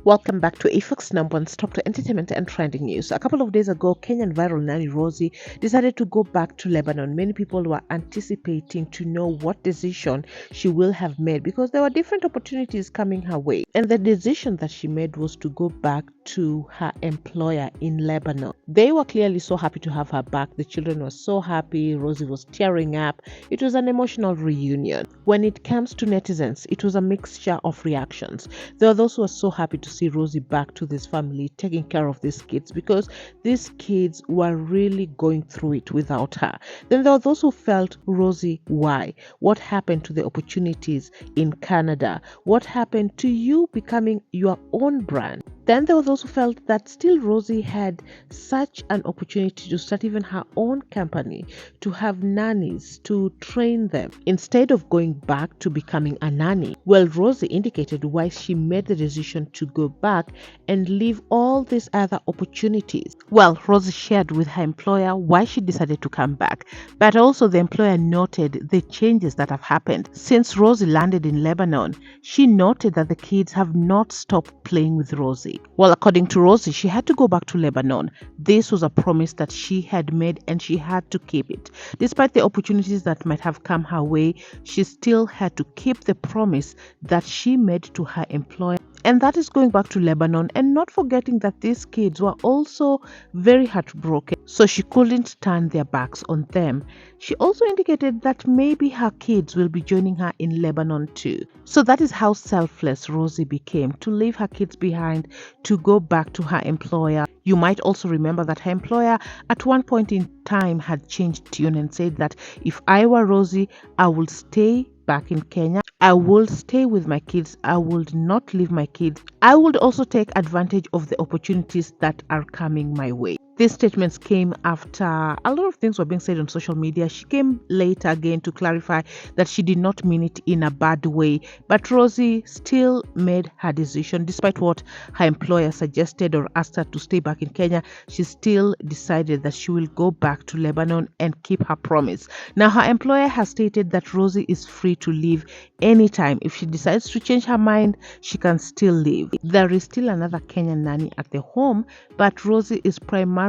Welcome back to AFOX number one stop to entertainment and trending news. A couple of days ago, Kenyan viral nanny Rosie decided to go back to Lebanon. Many people were anticipating to know what decision she will have made because there were different opportunities coming her way. And the decision that she made was to go back to her employer in Lebanon. They were clearly so happy to have her back. The children were so happy. Rosie was tearing up. It was an emotional reunion. When it comes to netizens, it was a mixture of reactions. There were those who were so happy to see Rosie back to this family, taking care of these kids because these kids were really going through it without her. Then there were those who felt, Rosie, why? What happened to the opportunities in Canada? What happened to you becoming your own brand? Then there were those who felt that still Rosie had such an opportunity to start even her own company, to have nannies, to train them, instead of going back to becoming a nanny. Well, Rosie indicated why she made the decision to go back and leave all these other opportunities. Well, Rosie shared with her employer why she decided to come back, but also the employer noted the changes that have happened. Since Rosie landed in Lebanon, she noted that the kids have not stopped playing with Rosie. Well, according to Rosie, she had to go back to Lebanon. This was a promise that she had made and she had to keep it. Despite the opportunities that might have come her way, she still had to keep the promise that she made to her employer. And that is going back to Lebanon and not forgetting that these kids were also very heartbroken, so she couldn't turn their backs on them. She also indicated that maybe her kids will be joining her in Lebanon too. So that is how selfless Rosie became, to leave her kids behind, to go back to her employer. You might also remember that her employer at one point in time had changed tune and said that if I were Rosie, I would stay back in Kenya. I will stay with my kids. I would not leave my kids. I would also take advantage of the opportunities that are coming my way. These statements came after a lot of things were being said on social media. She came later again to clarify that she did not mean it in a bad way, but Rosie still made her decision despite what her employer suggested or asked her to stay back in Kenya. She still decided that she will go back to Lebanon and keep her promise. Now, her employer has stated that Rosie is free to leave anytime. If she decides to change her mind, she can still leave. There is still another Kenyan nanny at the home, but Rosie is primarily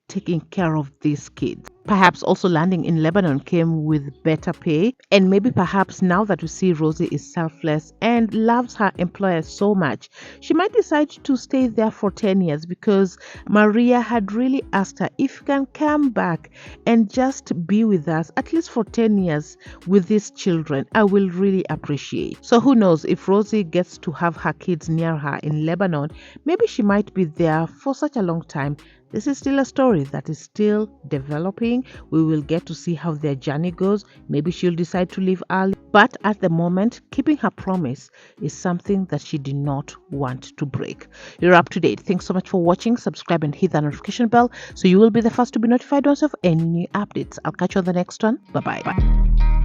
taking care of these kids. Perhaps also landing in Lebanon came with better pay, and maybe perhaps now that we see Rosie is selfless and loves her employer so much, she might decide to stay there for 10 years because Maria had really asked her, if you can come back and just be with us at least for 10 years with these children, I will really appreciate. So who knows, if Rosie gets to have her kids near her in Lebanon, maybe she might be there for such a long time. This is still a story that is still developing. We will get to see how their journey goes. Maybe she'll decide to leave early. But at the moment, keeping her promise is something that she did not want to break. You're up to date. Thanks so much for watching. Subscribe and hit the notification bell so you will be the first to be notified once of any new updates. I'll catch you on the next one. Bye-bye.